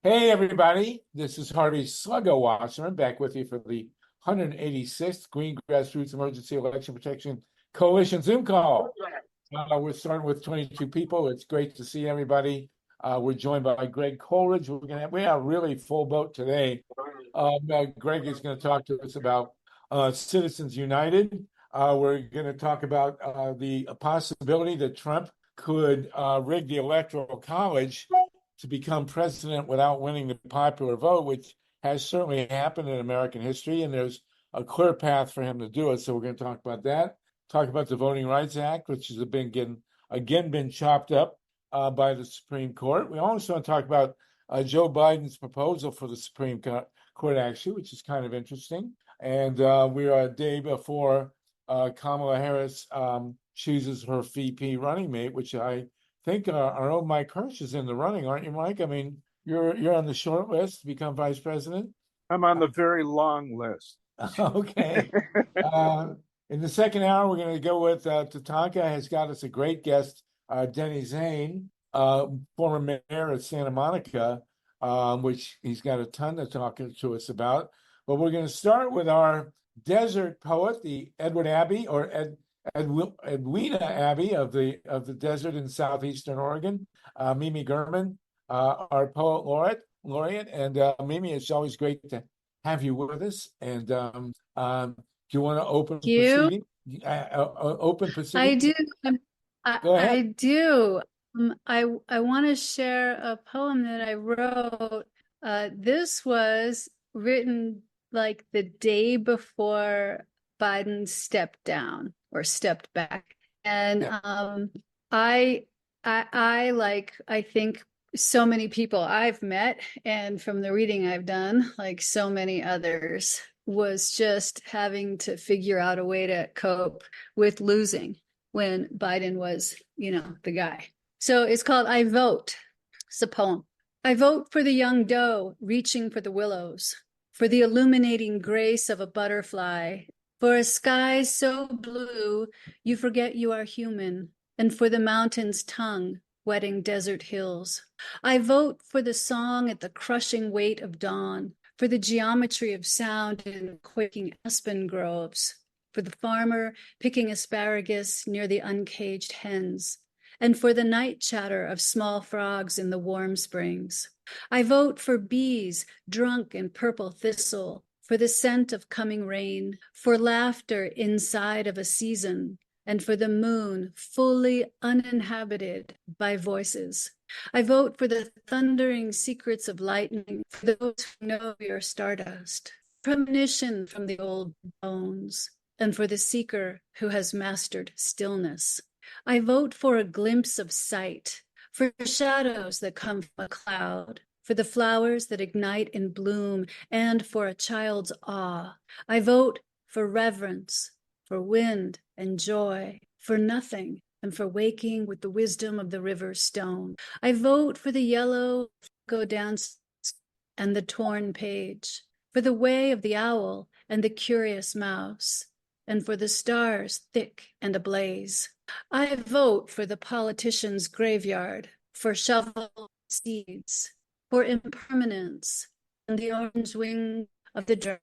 Hey, everybody. This is Harvey Sluggo Wasserman back with you for the 186th Green Grassroots Emergency Election Protection Coalition Zoom call. We're starting with 22 people. It's great to see everybody. We're joined by GREG Coleridge. We have a really full boat today. Greg is going to talk to us about Citizens United. We're going to talk about the possibility that Trump could rig the Electoral College to become president without winning the popular vote, which has certainly happened in American history, and there's a clear path for him to do it. So we're going to talk about that. Talk about the Voting Rights Act, which has been chopped up by the Supreme Court. We also want to talk about Joe Biden's proposal for the Supreme Court, actually, which is kind of interesting. And we are a day before Kamala Harris chooses her VP running mate, which I think our own Mike HERSH is in the running, aren't you, Mike? I mean, you're on the short list to become vice president. I'm on the very long list. Okay. In the second hour, we're going to go with Tatanka has got us a great guest, DENNY ZANE, former mayor of Santa Monica, which he's got a ton to talk to us about. But we're going to start with our desert poet, the Edward Abbey, or Edwina Abbey of the desert in southeastern Oregon, Mimi German, our poet laureate, and Mimi, it's always great to have you with us. And do you want to open proceeding? Open proceeding. I do. Go ahead. I do. I want to share a poem that I wrote. This was written like the day before Biden stepped down or stepped back, and I think so many people I've met, and from the reading I've done, like so many others, was just having to figure out a way to cope with losing when Biden was, the guy. So it's called I Vote. It's a poem. I vote for the young doe reaching for the willows, for the illuminating grace of a butterfly, for a sky so blue you forget you are human, and for the mountain's tongue wetting desert hills. I vote for the song at the crushing weight of dawn, for the geometry of sound in quaking aspen groves, for the farmer picking asparagus near the uncaged hens, and for the night chatter of small frogs in the warm springs. I vote for bees drunk in purple thistle, for the scent of coming rain, for laughter inside of a season, and for the moon fully uninhabited by voices. I vote for the thundering secrets of lightning, for those who know we are stardust, premonition from the old bones, and for the seeker who has mastered stillness. I vote for a glimpse of sight, for shadows that come from a cloud, for the flowers that ignite in bloom, and for a child's awe. I vote for reverence, for wind and joy, for nothing, and for waking with the wisdom of the river's stone. I vote for the yellow go dance and the torn page, for the way of the owl and the curious mouse, and for the stars thick and ablaze. I vote for the politician's graveyard, for shovel seeds, for impermanence and the orange wing of the dragon,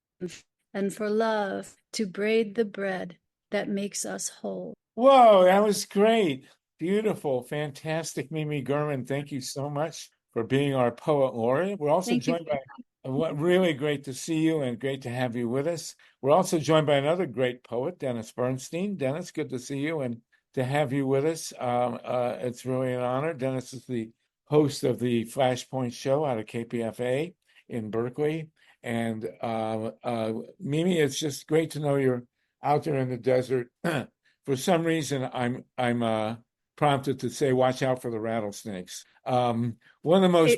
and for love to braid the bread that makes us whole. Whoa, that was great. Beautiful, fantastic, Mimi German. Thank you so much for being our poet laureate. We're also joined by really great to see you and great to have you with us. We're also joined by another great poet, Dennis Bernstein. Dennis, good to see you and to have you with us. It's really an honor. Dennis is the host of the Flashpoint show out of KPFA in Berkeley. And Mimi, it's just great to know you're out there in the desert. For some reason, I'm prompted to say, watch out for the rattlesnakes. One of the most...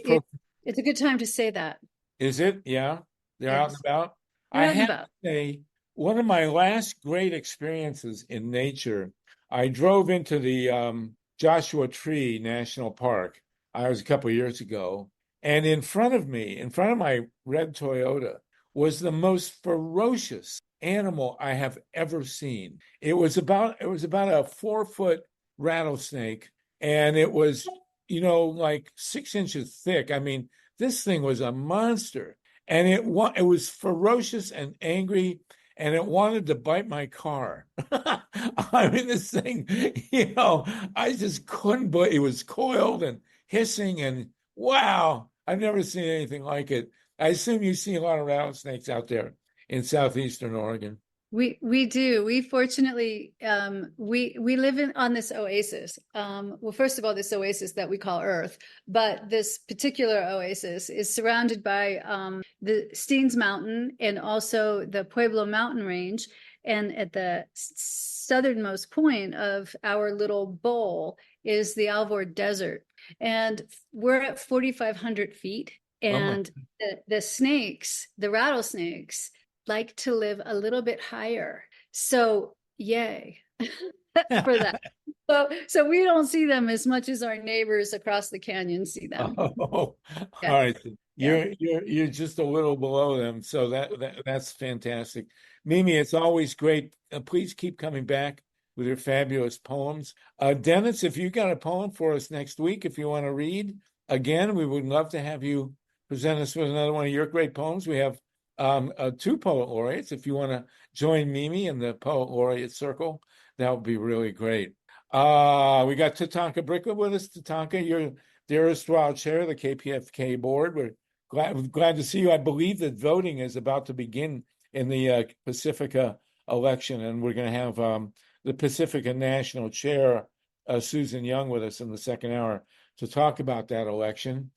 It's a good time to say that. Is it? Yeah? They're out and about? I have to say, one of my last great experiences in nature, I drove into the Joshua Tree National Park. I was a couple of years ago. And in front of my red Toyota, was the most ferocious animal I have ever seen. It was about a 4-foot rattlesnake, and it was, like 6 inches thick. I mean, This thing was a monster, and it was ferocious and angry, and it wanted to bite my car. I mean, this thing, I just couldn't believe it was coiled and hissing, and wow, I've never seen anything like it. I assume you see a lot of rattlesnakes out there in southeastern Oregon. We do. We fortunately we live on this oasis. Well, first of all, this oasis that we call Earth, but this particular oasis is surrounded by the Steens Mountain and also the Pueblo Mountain Range. And at the southernmost point of our little bowl is the Alvord Desert. And we're at 4,500 feet. And the snakes, the rattlesnakes, like to live a little bit higher. So yay for that. So we don't see them as much as our neighbors across the canyon see them. All right. You're just a little below them. So that's fantastic. Mimi, it's always great. Please keep coming back with your fabulous poems. Dennis, if you got a poem for us next week, if you want to read again, we would love to have you present us with another one of your great poems. We have 2 poet laureates. If you want to join Mimi in the poet laureate circle, that would be really great. We got Tatanka Brickler with us. Tatanka, you're the erstwhile chair of the KPFK board. We're glad to see you. I believe that voting is about to begin in the Pacifica election, and we're going to have the Pacifica National Chair, Susan Young, with us in the second hour to talk about that election.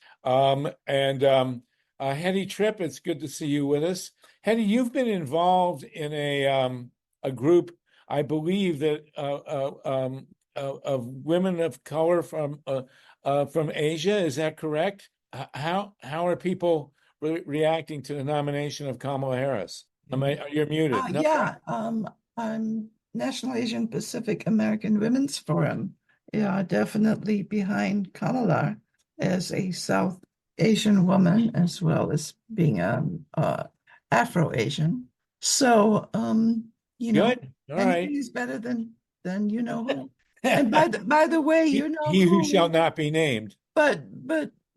Hetty Tripp, it's good to see you with us. Hetty, you've been involved in a group, I believe, that of women of color from Asia. Is that correct? How are people reacting to the nomination of Kamala Harris? You're muted. No? Yeah, I'm National Asian Pacific American Women's Forum. Yeah, definitely behind Kamala as a South Asian woman, as well as being Afro-Asian. So, Good. All right. He's better than who. And by the way, he who shall not be named. But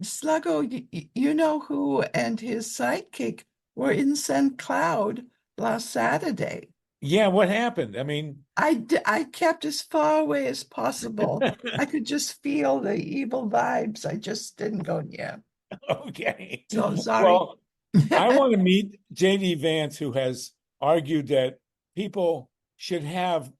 Sluggo, you know who and his sidekick were in St. Cloud last Saturday. Yeah, what happened? I mean, I kept as far away as possible. I could just feel the evil vibes. I just didn't go near. Okay. So sorry. Well, I want to meet J.D. Vance, who has argued that people should have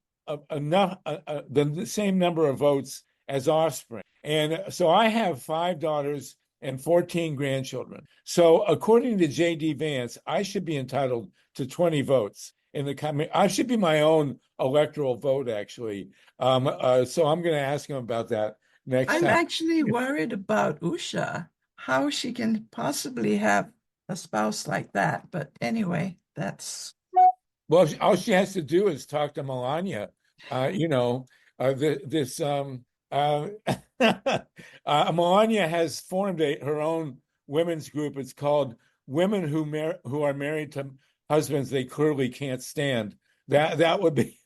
enough the same number of votes as offspring. And so I have 5 daughters and 14 grandchildren. So according to J.D. Vance, I should be entitled to 20 votes in the coming. I should be my own electoral vote, actually. So I'm going to ask him about that next time. I'm actually worried about Usha, how she can possibly have a spouse like that. But anyway, that's... Well, all she has to do is talk to Melania. Melania has formed her own women's group. It's called Women Who Are Married to Husbands They Clearly Can't Stand. That would be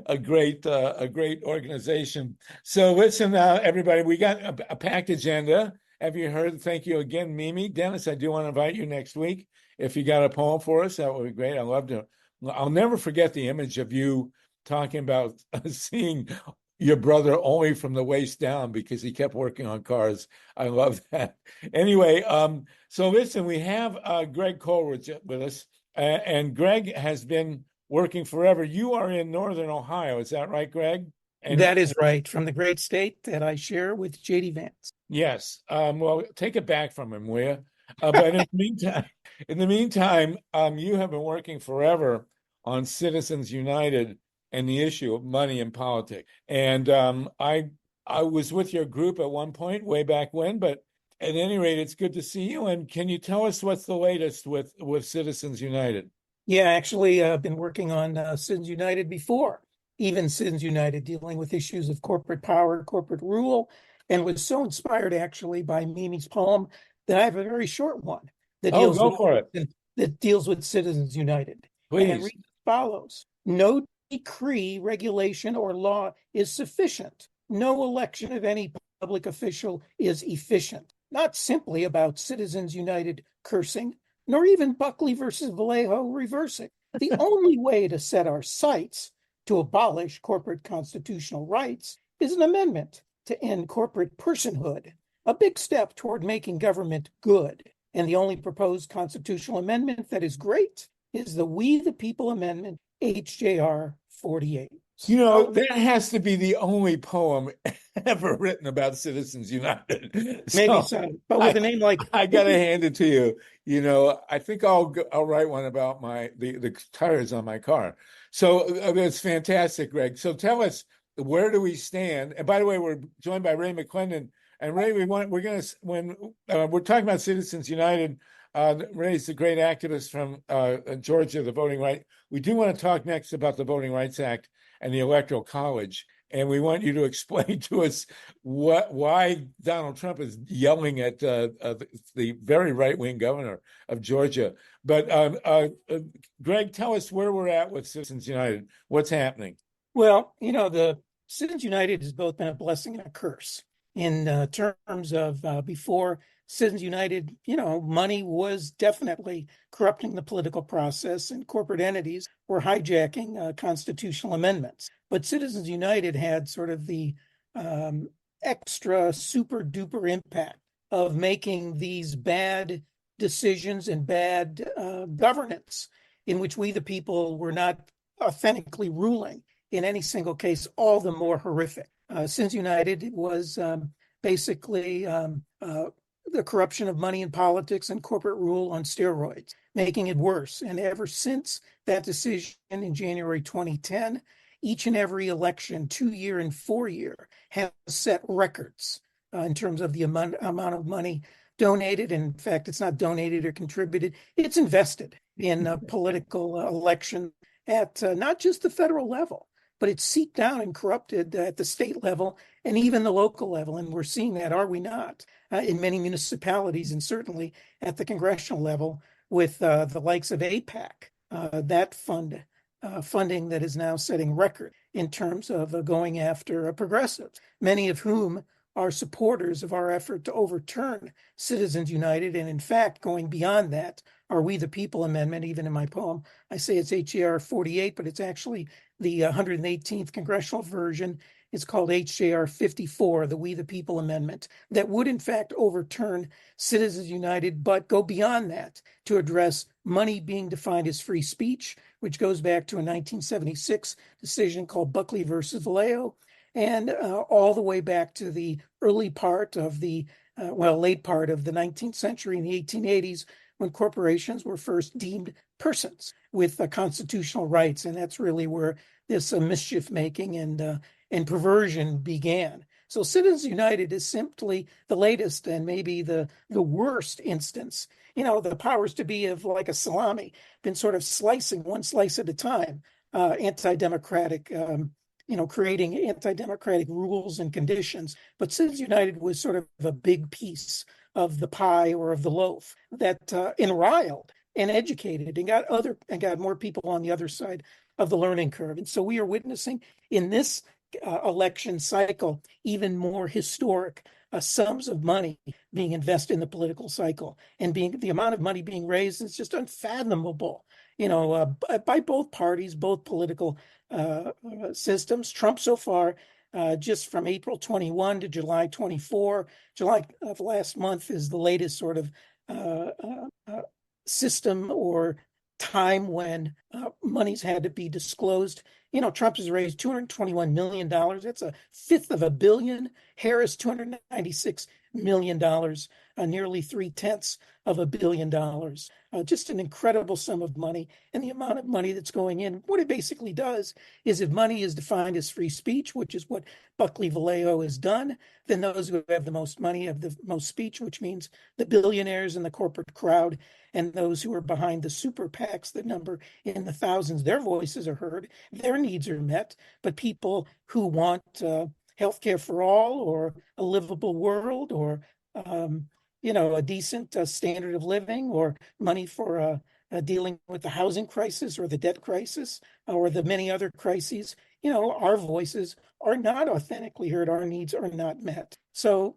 a great organization. So listen, everybody, we got a packed agenda. Have you heard? Thank you again, Mimi. Dennis, I do want to invite you next week. If you got a poem for us, that would be great. I'd love to. I'll never forget the image of you talking about seeing your brother only from the waist down because he kept working on cars. I love that. Anyway, so listen, we have GREG Coleridge with us, and GREG has been working forever. You are in Northern Ohio, is that right, Greg? And that is right, from the great state that I share with J.D. Vance. Yes. Well, take it back from him, will you? But in the meantime, you have been working forever on Citizens United and the issue of money in politics. And I was with your group at one point, way back when, but at any rate, it's good to see you. And can you tell us what's the latest with Citizens United? Yeah, actually, I've been working on Citizens United before, even Citizens United, dealing with issues of corporate power, corporate rule, and was so inspired actually by Mimi's poem that I have a very short one that deals with Citizens United. Please. And it reads as follows: no decree, regulation, or law is sufficient. No election of any public official is efficient. not simply about Citizens United cursing, nor even Buckley versus Vallejo reversing. The only way to set our sights to abolish corporate constitutional rights is an amendment to end corporate personhood, a big step toward making government good. And the only proposed constitutional amendment that is great is the We the People Amendment, HJR 48. You know, that has to be the only poem ever written about Citizens United. Maybe so, but with a name like I gotta hand it to you. You know, I think I'll write one about the tires on my car. So that's fantastic, Greg. So tell us, where do we stand? And by the way, we're joined by Ray McClendon. And Ray, when we're talking about Citizens United, Ray's the great activist from Georgia, the Voting Rights. We do want to talk next about the Voting Rights Act and the Electoral College. And we want you to explain to us why Donald Trump is yelling at the very right-wing governor of Georgia. But Greg, tell us where we're at with Citizens United. What's happening? Well, you know, the Citizens United has both been a blessing and a curse in terms of before Citizens United, you know, money was definitely corrupting the political process and corporate entities were hijacking constitutional amendments. But Citizens United had sort of the extra super duper impact of making these bad decisions and bad governance in which we, the people, were not authentically ruling in any single case, all the more horrific. Citizens United was basically the corruption of money in politics and corporate rule on steroids, making it worse. And ever since that decision in January 2010, each and every election, 2-year and 4-year, has set records in terms of the amount of money donated. In fact, it's not donated or contributed, it's invested in political election at not just the federal level, but it's seeped down and corrupted at the state level and even the local level. And we're seeing that, are we not, in many municipalities and certainly at the congressional level with the likes of APAC, that funding that is now setting record in terms of going after progressives, many of whom are supporters of our effort to overturn Citizens United. And in fact, going beyond that, our We the People Amendment, even in my poem, I say it's HJR 48, but it's actually the 118th congressional version. It's called HJR 54, the We the People Amendment, that would in fact overturn Citizens United, but go beyond that to address money being defined as free speech, which goes back to a 1976 decision called Buckley versus Vallejo, and all the way back to the early part of the, late part of the 19th century in the 1880s, when corporations were first deemed persons with constitutional rights. And that's really where this mischief making and perversion began. So Citizens United is simply the latest and maybe the worst instance. You know, the powers to be of like a salami, been sort of slicing one slice at a time, anti-democratic, creating anti-democratic rules and conditions. But Citizens United was sort of a big piece of the pie or of the loaf that enriled and educated and got more people on the other side of the learning curve. And so we are witnessing in this election cycle even more historic sums of money being invested in the political cycle, and the amount of money being raised is just unfathomable. By both parties, both political systems. Trump so far, just from April 21 to July 24, July of last month is the latest sort of system or time when monies had to be disclosed. Trump has raised $221 million. That's a fifth of $1 billion. Harris, $296 million, nearly 3/10 of $1 billion. Just an incredible sum of money, and the amount of money that's going in. What it basically does is, if money is defined as free speech, which is what Buckley Vallejo has done, then those who have the most money have the most speech, which means the billionaires and the corporate crowd, and those who are behind the super PACs that number in the thousands, their voices are heard, their needs are met. But people who want healthcare for all, or a livable world, or a decent standard of living, or money for dealing with the housing crisis or the debt crisis or the many other crises, our voices are not authentically heard. Our needs are not met. So,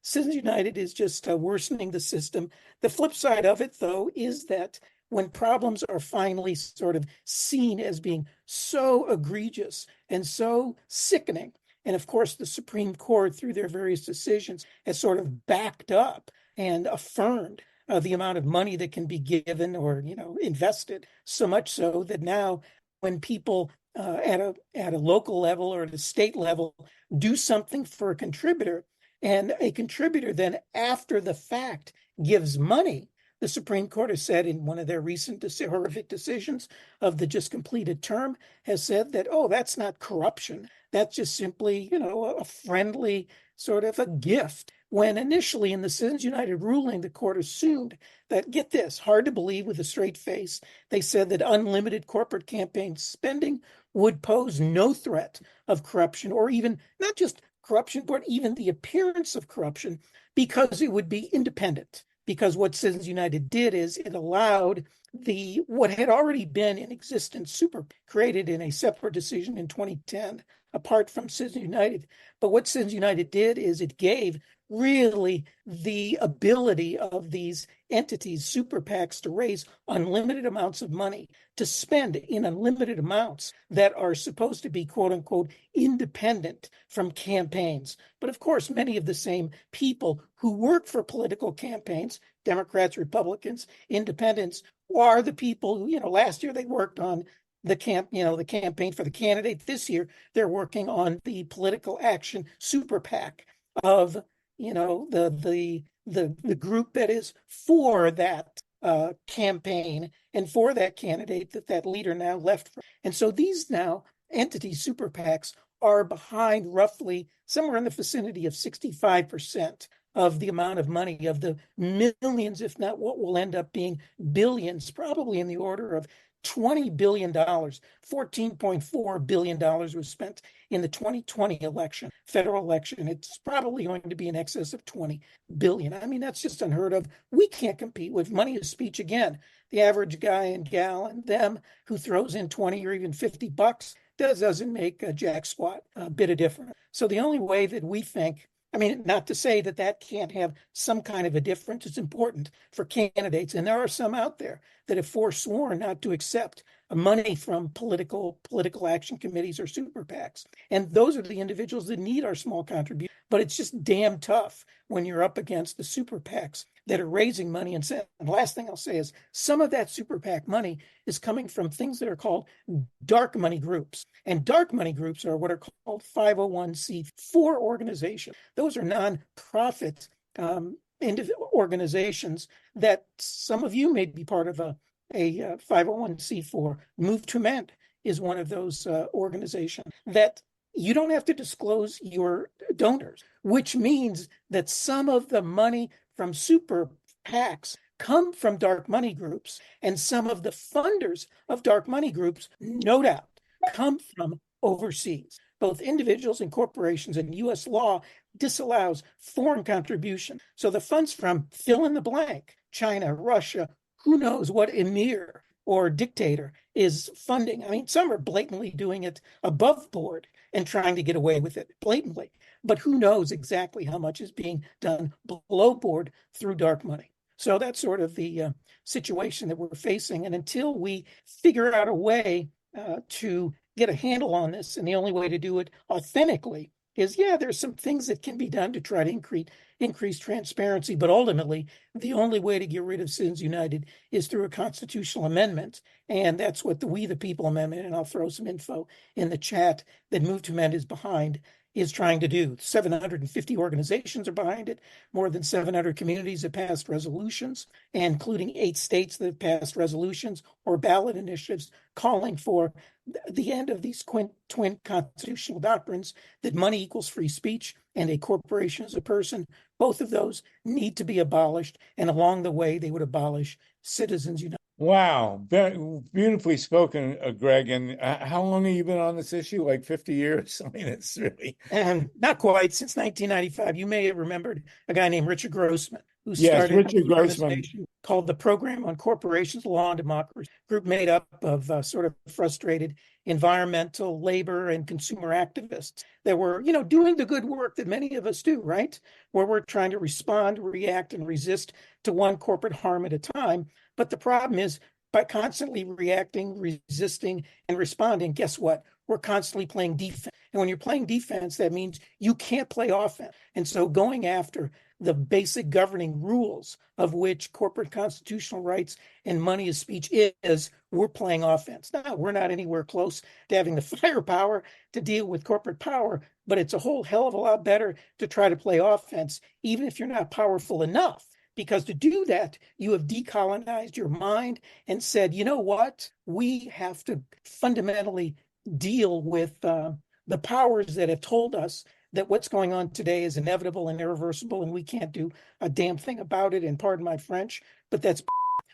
Citizens United is just worsening the system. The flip side of it, though, is that when problems are finally sort of seen as being so egregious and so sickening, and of course, the Supreme Court, through their various decisions, has sort of backed up and affirmed the amount of money that can be given or, invested, so much so that now when people at a local level or at a state level do something for a contributor, and a contributor then after the fact gives money, the Supreme Court has said in one of their recent horrific decisions of the just completed term, has said that, oh, that's not corruption. That's just simply, a friendly sort of a gift. When initially in the Citizens United ruling, the court assumed that, get this, hard to believe with a straight face, they said that unlimited corporate campaign spending would pose no threat of corruption, or even not just corruption, but even the appearance of corruption, because it would be independent. Because what Citizens United did is it allowed what had already been in existence, created in a separate decision in 2010, apart from Citizens United. But what Citizens United did is it gave really the ability of these entities, super PACs, to raise unlimited amounts of money, to spend in unlimited amounts that are supposed to be, quote unquote, independent from campaigns. But of course, many of the same people who work for political campaigns, Democrats, Republicans, independents, are the people who, last year they worked on the campaign for the candidate. This year, they're working on the political action super PAC of, the group that is for that campaign and for that candidate that leader now left for. And so these now entities, super PACs, are behind roughly somewhere in the vicinity of 65% of the amount of money, of the millions, if not what will end up being billions, probably in the order of $20 billion. $14.4 billion was spent in the 2020 election, federal election. It's probably going to be in excess of 20 billion. I mean, that's just unheard of. We can't compete with money is speech again. The average guy and gal and them who throws in 20 or even $50 doesn't make a jack squat, a bit of difference. So the only way that we think, not to say that can't have some kind of a difference. It's important for candidates, and there are some out there that have forsworn not to accept money from political action committees or super PACs. And those are the individuals that need our small contribution. But it's just damn tough when you're up against the super PACs that are raising money. And the last thing I'll say is some of that super PAC money is coming from things that are called dark money groups. And dark money groups are what are called 501c4 organizations. Those are nonprofit organizations that some of you may be part of a 501c4. Move to Amend is one of those organizations that you don't have to disclose your donors, which means that some of the money from super PACs come from dark money groups, and some of the funders of dark money groups, no doubt, come from overseas. Both individuals and corporations, and U.S. law disallows foreign contribution. So the funds from fill in the blank, China, Russia, who knows what emir or dictator is funding. Some are blatantly doing it above board and trying to get away with it blatantly. But who knows exactly how much is being done below board through dark money. So that's sort of the situation that we're facing. And until we figure out a way to get a handle on this, and the only way to do it authentically is, there's some things that can be done to try to increase transparency, but ultimately the only way to get rid of Citizens United is through a constitutional amendment. And that's what the We the People Amendment, and I'll throw some info in the chat, that Move to Amend is behind, is trying to do. 750 organizations are behind it. More than 700 communities have passed resolutions, including 8 states that have passed resolutions or ballot initiatives calling for the end of these twin constitutional doctrines that money equals free speech and a corporation is a person. Both of those need to be abolished, and along the way, they would abolish Citizens United. Wow, very beautifully spoken, Greg. And how long have you been on this issue? Like 50 years? It's really... And not quite, since 1995. You may have remembered a guy named Richard Grossman, who Yes, started Richard an Grossman. organization called the Program on Corporations, Law, and Democracy. A group made up of sort of frustrated environmental, labor, and consumer activists that were, doing the good work that many of us do, right? Where we're trying to respond, react, and resist to one corporate harm at a time. But the problem is, by constantly reacting, resisting, and responding, guess what? We're constantly playing defense. And when you're playing defense, that means you can't play offense. And so going after the basic governing rules of which corporate constitutional rights and money is speech is, we're playing offense. Now, we're not anywhere close to having the firepower to deal with corporate power, but it's a whole hell of a lot better to try to play offense, even if you're not powerful enough. Because to do that, you have decolonized your mind and said, you know what? We have to fundamentally deal with the powers that have told us that what's going on today is inevitable and irreversible, and we can't do a damn thing about it. And pardon my French, but that's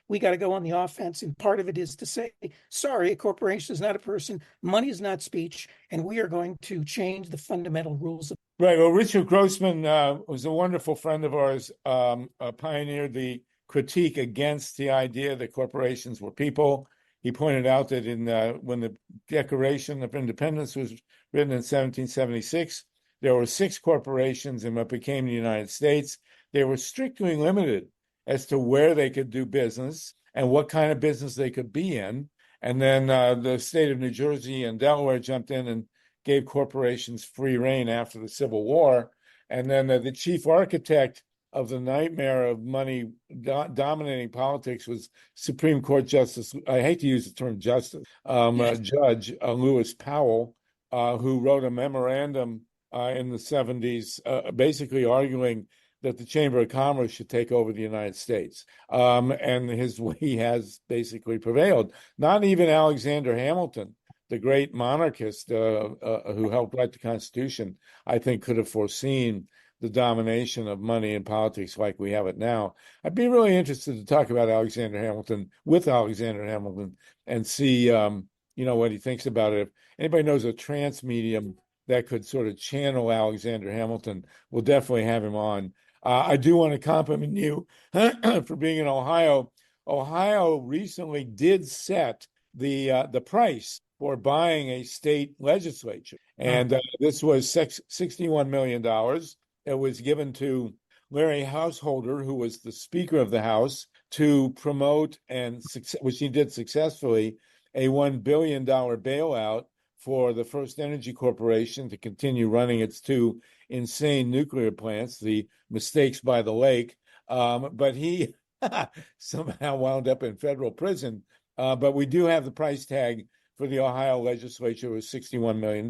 we got to go on the offense. And part of it is to say, sorry, a corporation is not a person, money is not speech, and we are going to change the fundamental rules of. Right. Well, Richard Grossman was a wonderful friend of ours, pioneered the critique against the idea that corporations were people. He pointed out that when the Declaration of Independence was written in 1776, there were 6 corporations in what became the United States. They were strictly limited as to where they could do business and what kind of business they could be in. And then the state of New Jersey and Delaware jumped in and gave corporations free rein after the Civil War. And then the chief architect of the nightmare of money dominating politics was Supreme Court Justice, I hate to use the term justice, Judge Lewis Powell, who wrote a memorandum in the 70s, basically arguing that the Chamber of Commerce should take over the United States. And his way has basically prevailed. Not even Alexander Hamilton, the great monarchist who helped write the Constitution, I think could have foreseen the domination of money in politics like we have it now. I'd be really interested to talk about Alexander Hamilton with Alexander Hamilton and see, what he thinks about it. If anybody knows a trance medium that could sort of channel Alexander Hamilton, we'll definitely have him on. I do want to compliment you for being in Ohio. Ohio recently did set the price for buying a state legislature. And this was $61 million. It was given to Larry Householder, who was the Speaker of the House, to promote, which he did successfully, a $1 billion bailout for the First Energy Corporation to continue running its 2 insane nuclear plants, the Mistakes by the Lake. But he somehow wound up in federal prison. But we do have the price tag for the Ohio legislature was $61 million.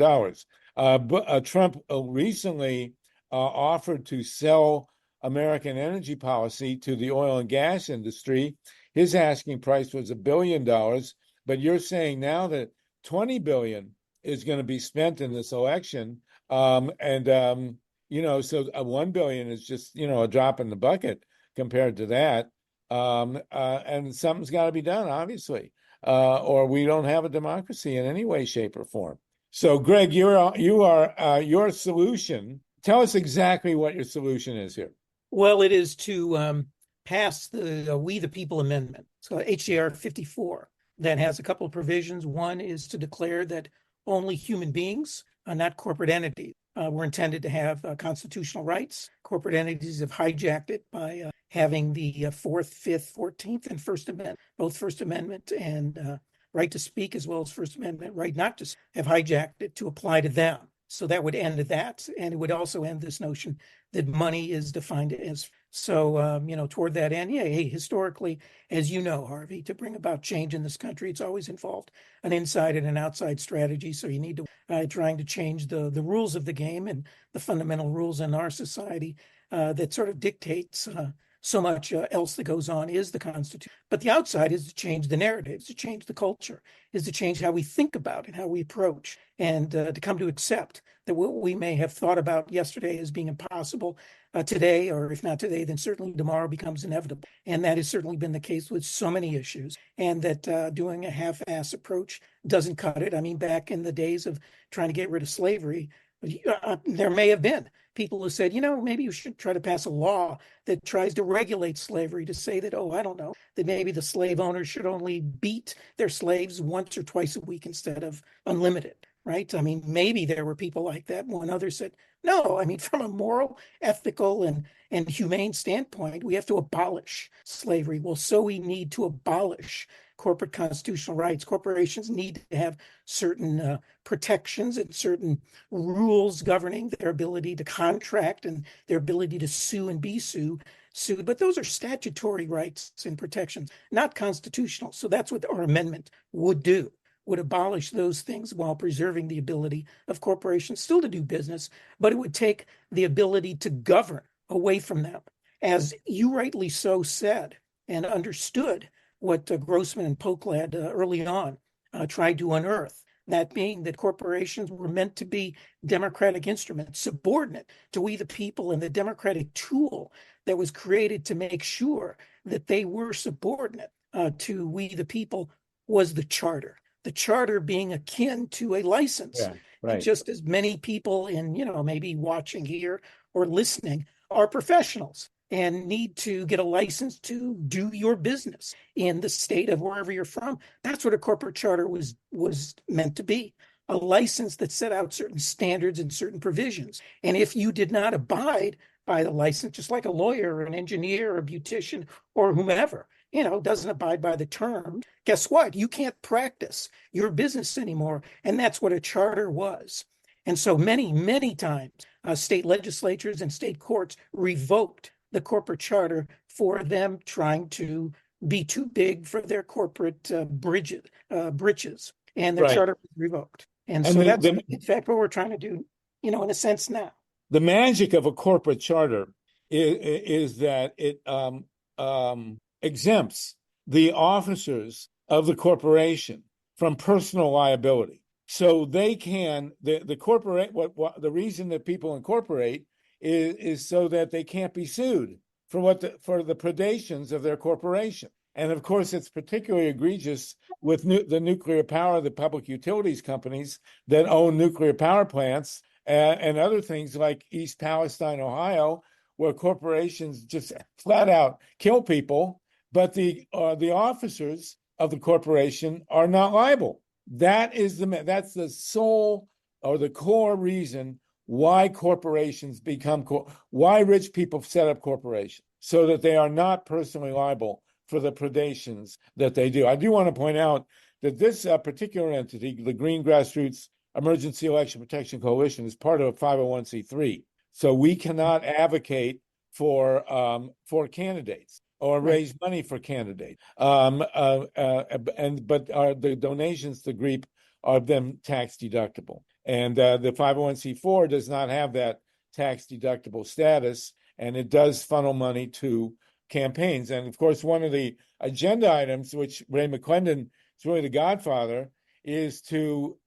But Trump recently offered to sell American energy policy to the oil and gas industry. His asking price was $1 billion, but you're saying now that $20 billion is going to be spent in this election. So $1 billion is just, a drop in the bucket compared to that. And something's got to be done, obviously. Or we don't have a democracy in any way, shape, or form. So, Greg, your solution. Tell us exactly what your solution is here. Well, it is to pass the We the People Amendment, so HJR 54, that has a couple of provisions. One is to declare that only human beings, not corporate entities, were intended to have constitutional rights. Corporate entities have hijacked it by having the 4th, 5th, 14th, and First Amendment, both First Amendment and right to speak, as well as First Amendment right not to have hijacked it to apply to them. So that would end that, and it would also end this notion that money is defined as. So, toward that end, historically, as you know, Harvey, to bring about change in this country, it's always involved an inside and an outside strategy. So you need to trying to change the rules of the game and the fundamental rules in our society that sort of dictates so much else that goes on is the Constitution. But the outside is to change the narratives, to change the culture, is to change how we think about it, how we approach, and to come to accept that what we may have thought about yesterday as being impossible today, or if not today, then certainly tomorrow becomes inevitable. And that has certainly been the case with so many issues, and that doing a half-ass approach doesn't cut it. I mean, back in the days of trying to get rid of slavery, There may have been people who said, maybe you should try to pass a law that tries to regulate slavery, to say that, I don't know, that maybe the slave owners should only beat their slaves once or twice a week instead of unlimited, right? I mean, maybe there were people like that when others said, no, I mean, from a moral, ethical, and humane standpoint, we have to abolish slavery. Well, so we need to abolish corporate constitutional rights. Corporations need to have certain protections and certain rules governing their ability to contract and their ability to sue and be sued. But those are statutory rights and protections, not constitutional. So that's what our amendment would do, would abolish those things while preserving the ability of corporations still to do business, but it would take the ability to govern away from them. As you rightly so said and understood, what Grossman and Polklad early on tried to unearth, that being that corporations were meant to be democratic instruments, subordinate to we the people, and the democratic tool that was created to make sure that they were subordinate to we the people was the charter. The charter being akin to a license. Yeah, right. And just as many people in, maybe watching here or listening are professionals and need to get a license to do your business in the state of wherever you're from. That's what a corporate charter was meant to be, a license that set out certain standards and certain provisions. And if you did not abide by the license, just like a lawyer or an engineer or a beautician or whomever, doesn't abide by the term, guess what? You can't practice your business anymore. And that's what a charter was. And so many, many times, state legislatures and state courts revoked the corporate charter for them trying to be too big for their corporate britches, and their charter was revoked. And so that's in fact what we're trying to do, in a sense now. The magic of a corporate charter is that it exempts the officers of the corporation from personal liability. So they can, the corporate, the reason that people incorporate is so that they can't be sued for the predations of their corporation. And of course, it's particularly egregious with the nuclear power, the public utilities companies that own nuclear power plants and other things like East Palestine, Ohio, where corporations just flat out kill people, but the officers of the corporation are not liable. That's the sole or the core reason why corporations why rich people set up corporations, so that they are not personally liable for the predations that they do. I do want to point out that this particular entity, the Green Grassroots Emergency Election Protection Coalition, is part of a 501c3. So we cannot advocate for candidates or raise money for candidates. But the donations to GREEP are then tax deductible. And the 501c4 does not have that tax deductible status, and it does funnel money to campaigns. And of course, one of the agenda items, which Ray McClendon is really the godfather, is to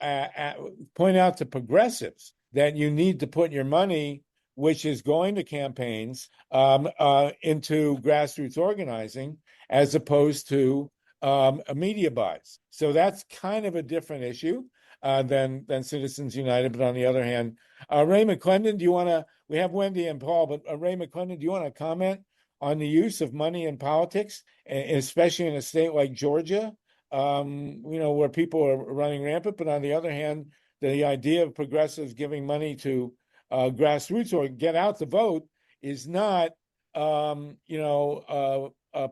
point out to progressives that you need to put your money, which is going to campaigns, into grassroots organizing, as opposed to media buys. So that's kind of a different issue than Citizens United. But on the other hand, Ray McClendon, we have Wendy and Paul, but Ray McClendon, do you want to comment on the use of money in politics, especially in a state like Georgia, where people are running rampant, but on the other hand, the idea of progressives giving money to grassroots or get out the vote is not,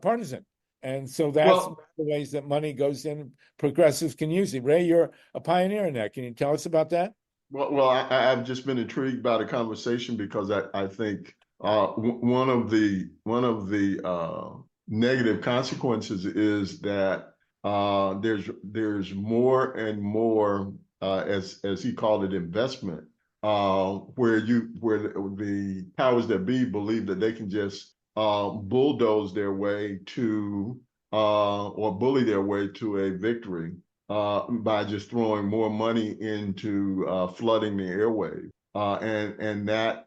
partisan. And so that's one of the ways that money goes in. Progressives can use it. Ray, you're a pioneer in that. Can you tell us about that? Well, I've just been intrigued by the conversation because I think one of the negative consequences is that there's more and more, as he called it, investment, where the powers that be believe that they can just bulldoze their way to or bully their way to a victory by just throwing more money into flooding the airwaves, and that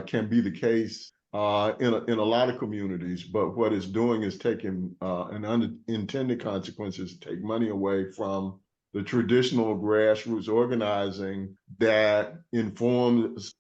can be the case in a lot of communities. But what it's doing is taking an unintended consequences, take money away from the traditional grassroots organizing that informs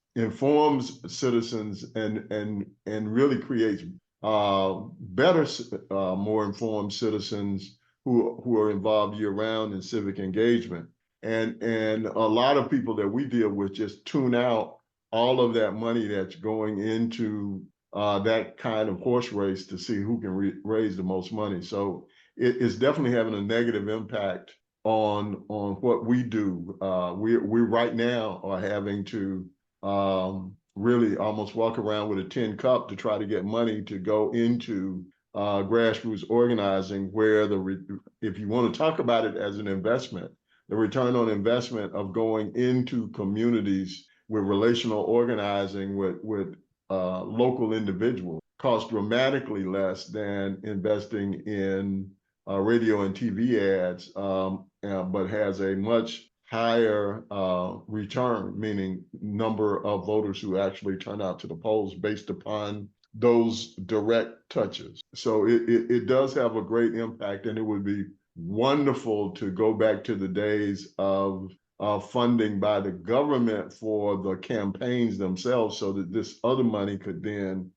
citizens and really creates better, more informed citizens who are involved year round in civic engagement. And a lot of people that we deal with just tune out all of that money that's going into that kind of horse race to see who can raise the most money. So it's definitely having a negative impact on what we do. We right now are having to really almost walk around with a tin cup to try to get money to go into grassroots organizing, where if you want to talk about it as an investment, the return on investment of going into communities with relational organizing with local individuals costs dramatically less than investing in radio and TV ads, but has a much higher return, meaning number of voters who actually turn out to the polls based upon those direct touches. So it does have a great impact, and it would be wonderful to go back to the days of funding by the government for the campaigns themselves, so that this other money could then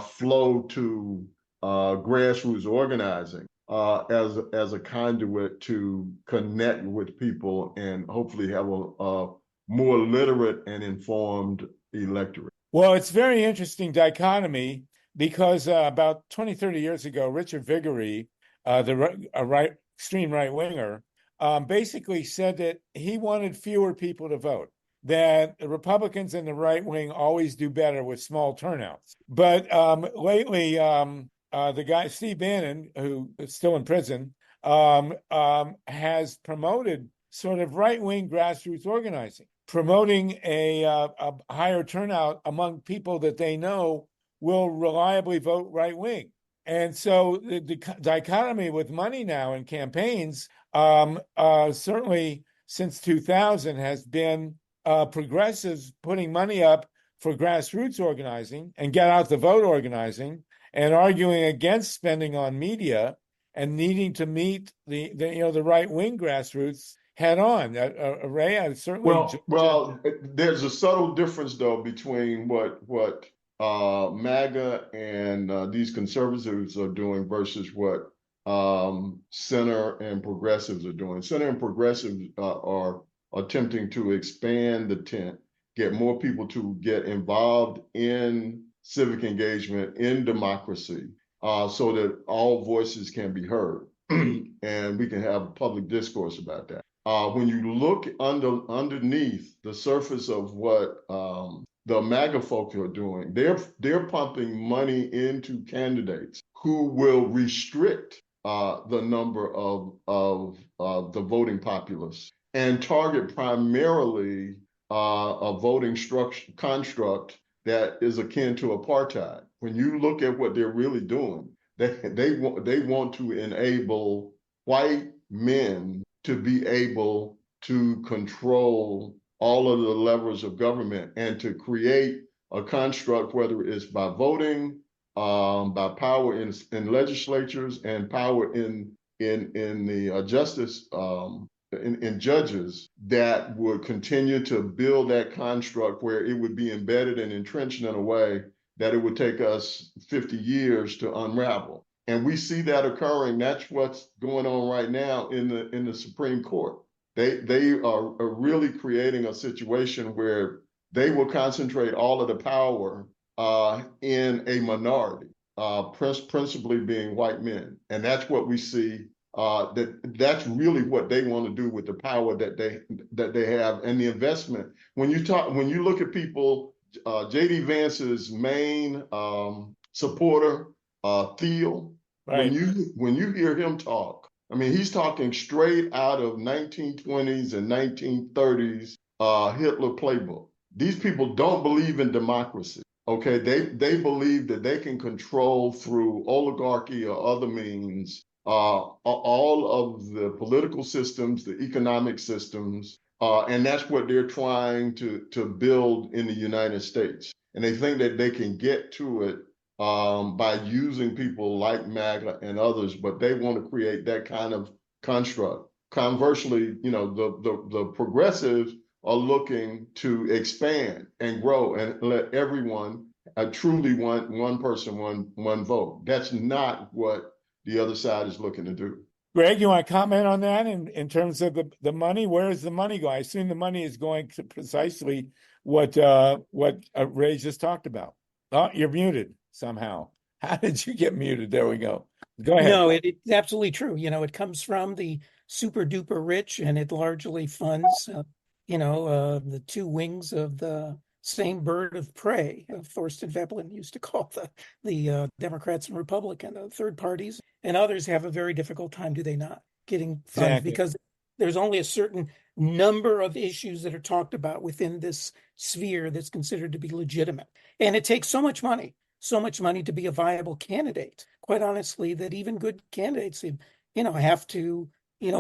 flow to grassroots organizing as a conduit to connect with people and hopefully have a more literate and informed electorate. Well, it's very interesting dichotomy, because about 20, 30 years ago, Richard Viguerie, the extreme right-winger, basically said that he wanted fewer people to vote, that the Republicans and the right wing always do better with small turnouts. But lately, the guy, Steve Bannon, who is still in prison, has promoted sort of right-wing grassroots organizing, promoting a higher turnout among people that they know will reliably vote right-wing. And so the dichotomy with money now in campaigns, certainly since 2000, has been progressives putting money up for grassroots organizing and get out the vote organizing, and arguing against spending on media and needing to meet the right-wing grassroots head on. Ray, I certainly well, there's a subtle difference though between what MAGA and these conservatives are doing versus what center and progressives are doing. Center and progressives are attempting to expand the tent, get more people to get involved in civic engagement, in democracy, so that all voices can be heard and we can have public discourse about that. When you look underneath the surface of what the MAGA folks are doing, they're pumping money into candidates who will restrict the number of the voting populace and target primarily a voting construct that is akin to apartheid. When you look at what they're really doing, they want to enable white men to be able to control all of the levers of government and to create a construct, whether it's by voting, by power in legislatures and power in the justice, in judges, that would continue to build that construct where it would be embedded and entrenched in a way that it would take us 50 years to unravel. And we see that occurring. That's what's going on right now in the Supreme Court. They are really creating a situation where they will concentrate all of the power in a minority, principally being white men. And that's what we see. That's really what they want to do with the power that they have and the investment. When you look at people, J.D. Vance's main supporter, Thiel, Right. when you hear him talk, I mean, he's talking straight out of 1920s and 1930s Hitler playbook. These people don't believe in democracy. Okay, they believe that they can control through oligarchy or other means all of the political systems, the economic systems, and that's what they're trying to build in the United States. And they think that they can get to it by using people like MAGA and others, but they want to create that kind of construct. Conversely, the progressives are looking to expand and grow and let everyone truly one person, one vote. That's not what the other side is looking to do. Greg, you want to comment on that in terms of the money? Where is the money going? I assume the money is going to precisely what Ray just talked about. Oh, you're muted somehow. How did you get muted? There we go. Go ahead. No, it's absolutely true. It comes from the super duper rich, and it largely funds, the two wings of the same bird of prey. Thorstein Veblen used to call the Democrats and Republican, third parties, and others have a very difficult time, do they not, getting funds Exactly. because there's only a certain number of issues that are talked about within this sphere that's considered to be legitimate. And it takes so much money to be a viable candidate, quite honestly, that even good candidates, have to,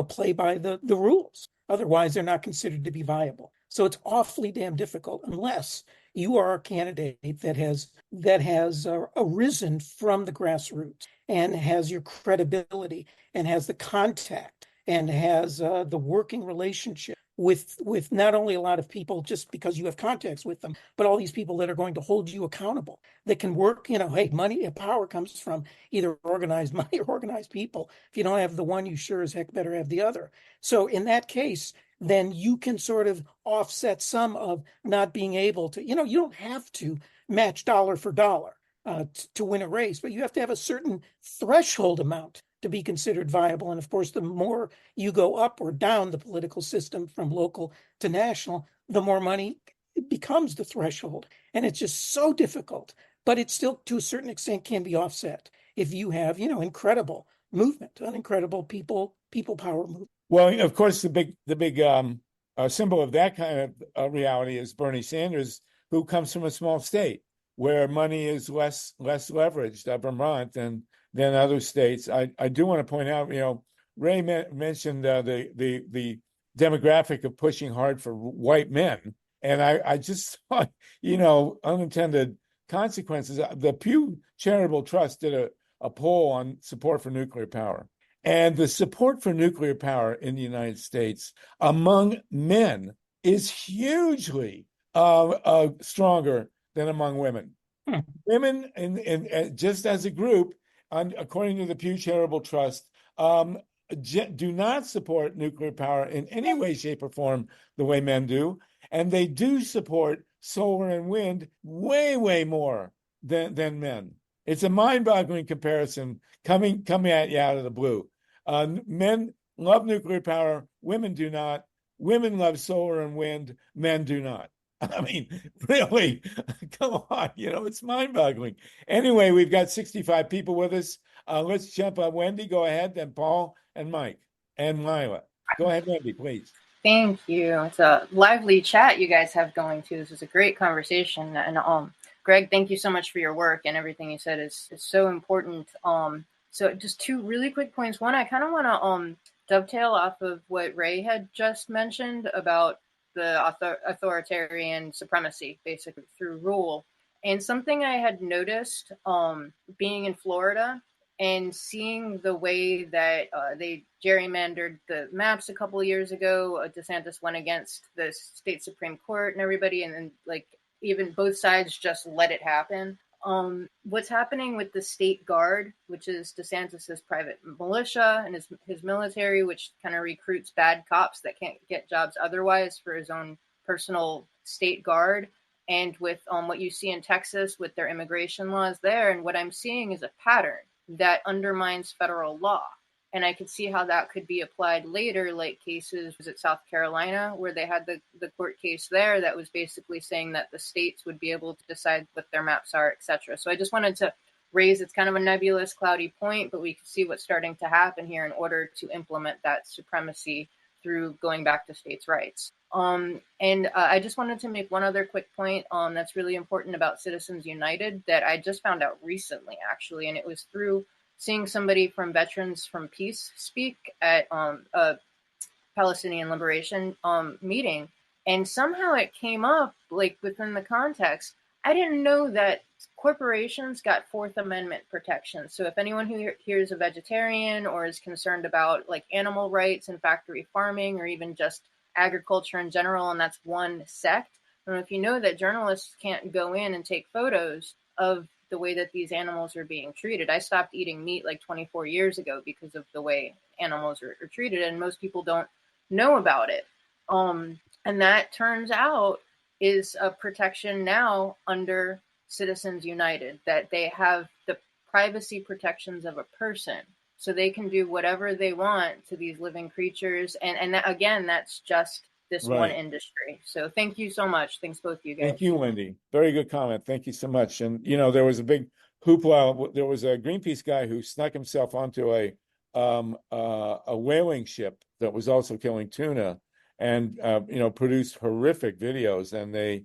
play by the rules. Otherwise, they're not considered to be viable. So it's awfully damn difficult unless you are a candidate that has arisen from the grassroots and has your credibility and has the contact and has the working relationship with not only a lot of people just because you have contacts with them, but all these people that are going to hold you accountable, that can work, hey, money and power comes from either organized money or organized people. If you don't have the one, you sure as heck better have the other. So in that case, then you can sort of offset some of not being able to, you don't have to match dollar for dollar to win a race, but you have to have a certain threshold amount to be considered viable. And of course, the more you go up or down the political system from local to national, the more money becomes the threshold. And it's just so difficult, but it still, to a certain extent, can be offset if you have, incredible movement, an incredible people power movement. Well, of course, the big symbol of that kind of reality is Bernie Sanders, who comes from a small state where money is less leveraged, Vermont, than other states. I do want to point out, Ray mentioned the demographic of pushing hard for white men, and I just thought, unintended consequences. The Pew Charitable Trust did a poll on support for nuclear power. And the support for nuclear power in the United States among men is hugely stronger than among women. Women, in just as a group, according to the Pew Charitable Trust, do not support nuclear power in any way, shape, or form the way men do. And they do support solar and wind way, way more than men. It's a mind-boggling comparison coming at you out of the blue. Men love nuclear power. Women do not. Women love solar and wind. Men do not. I mean, really, come on. It's mind-boggling. Anyway, we've got 65 people with us. Let's jump on Wendy. Go ahead. Then Paul and Mike and MYLA. Go ahead, Wendy, please. Thank you. It's a lively chat you guys have going too. This is a great conversation. And Greg, thank you so much for your work, and everything you said is so important. So just two really quick points. One, I kind of want to dovetail off of what Ray had just mentioned about the authoritarian supremacy, basically through rule. And something I had noticed being in Florida and seeing the way that they gerrymandered the maps a couple of years ago. Desantis went against the state Supreme Court and everybody, and then even both sides just let it happen. What's happening with the state guard, which is DeSantis's private militia and his military, which kind of recruits bad cops that can't get jobs otherwise for his own personal state guard. And with what you see in Texas with their immigration laws there, and what I'm seeing is a pattern that undermines federal law. And I could see how that could be applied later, like cases, was it South Carolina, where they had the court case there that was basically saying that the states would be able to decide what their maps are, et cetera. So I just wanted to raise, it's kind of a nebulous, cloudy point, but we can see what's starting to happen here in order to implement that supremacy through going back to states' rights. I just wanted to make one other quick point that's really important about Citizens United that I just found out recently, actually, and it was through seeing somebody from Veterans from Peace speak at a Palestinian liberation meeting. And somehow it came up, like within the context. I didn't know that corporations got Fourth Amendment protection. So if anyone who here is a vegetarian or is concerned about like animal rights and factory farming or even just agriculture in general, and that's one sect, I don't know if you know that journalists can't go in and take photos of the way that these animals are being treated. I stopped eating meat like 24 years ago because of the way animals are treated, and most people don't know about it. And that turns out is a protection now under Citizens United, that they have the privacy protections of a person, so they can do whatever they want to these living creatures. And that, again, that's just this one Right. industry. So thank you so much. Thanks both of you guys. Thank you, Wendy. Very good comment. Thank you so much. And you know, there was a big hoopla. There was a Greenpeace guy who snuck himself onto a whaling ship that was also killing tuna, and you know, produced horrific videos. And they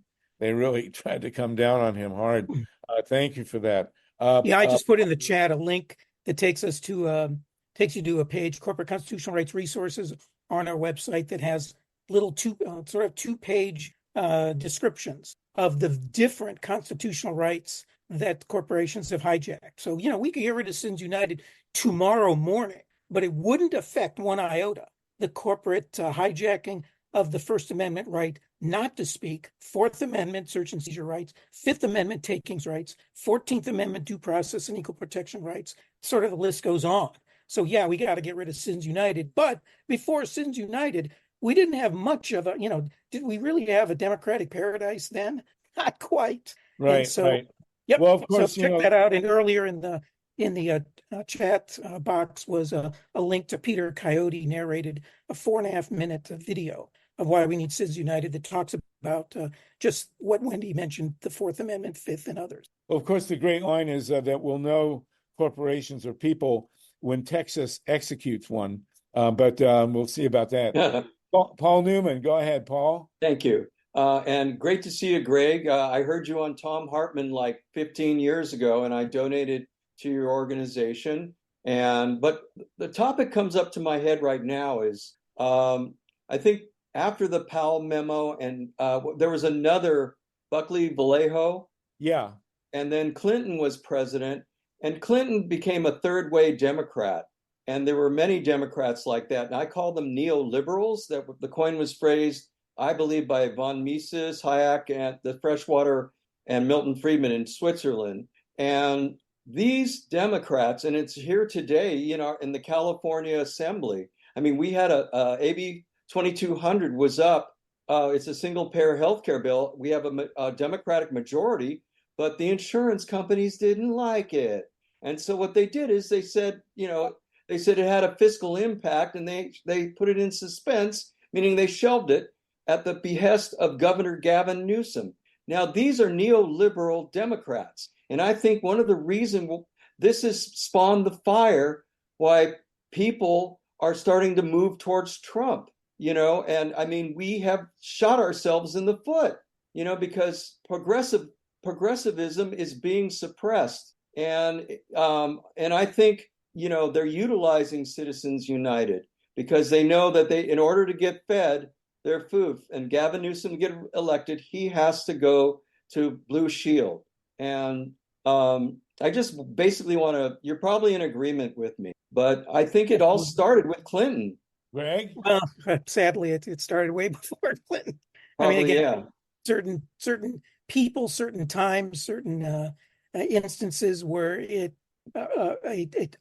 really tried to come down on him hard. Thank you for that. Yeah, I just put in the chat a link that takes you to a page, Corporate Constitutional Rights Resources, on our website that has little two-page descriptions of the different constitutional rights that corporations have hijacked. So, you know, we could get rid of Citizens United tomorrow morning, but it wouldn't affect one iota the corporate hijacking of the First Amendment right not to speak, Fourth Amendment search and seizure rights, Fifth Amendment takings rights, 14th Amendment due process and equal protection rights. Sort of the list goes on. So yeah, we got to get rid of Citizens United. But before Citizens United, we didn't have much of a, you know, did we really have a democratic paradise then? Not quite. Right. And so, right. Yep. Well, of course, so you check know, that out. And earlier in the chat box was a link to Peter Coyote narrated a 4.5-minute video of why we need Citizens United that talks about just what Wendy mentioned, the Fourth Amendment, Fifth, and others. Well, of course, the great line is that we'll know corporations or people when Texas executes one, but we'll see about that. Paul Newman, go ahead, Paul. Thank you. And great to see you, Greg. I heard you on Tom Hartman like 15 years ago, and I donated to your organization. But the topic comes up to my head right now is, I think after the Powell memo, and there was another Buckley Vallejo. Yeah. And then Clinton was president, and Clinton became a third-way Democrat. And there were many Democrats like that. And I call them neoliberals. That the coin was phrased, I believe, by von Mises, Hayek, and the Freshwater, and Milton Friedman in Switzerland. And these Democrats, and it's here today, you know, in the California Assembly. I mean, we had a AB 2200 was up. It's a single-payer healthcare bill. We have a Democratic majority, but the insurance companies didn't like it. And so what they did is they said, you know, they said it had a fiscal impact, and they put it in suspense, meaning they shelved it at the behest of Governor Gavin Newsom. Now, these are neoliberal Democrats. And I think one of the reasons this has spawned the fire why people are starting to move towards Trump, you know, and I mean, we have shot ourselves in the foot, you know, because progressivism is being suppressed. And I think, you know, they're utilizing Citizens United because they know that in order to get fed their food and Gavin Newsom to get elected, he has to go to Blue Shield. And I just basically you're probably in agreement with me, but I think it all started with Clinton. Greg? Well, sadly, it started way before Clinton. Probably, I mean, again, yeah. certain people, certain times, certain instances where it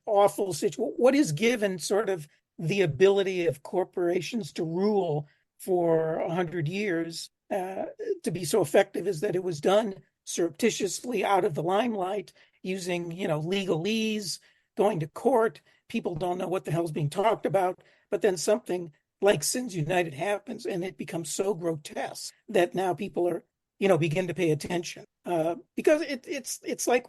awful situation. What is given sort of the ability of corporations to rule for 100 years to be so effective is that it was done surreptitiously out of the limelight using, you know, legalese, going to court. People don't know what the hell's being talked about. But then something like Citizens United happens and it becomes so grotesque that now people are, you know, begin to pay attention because it's like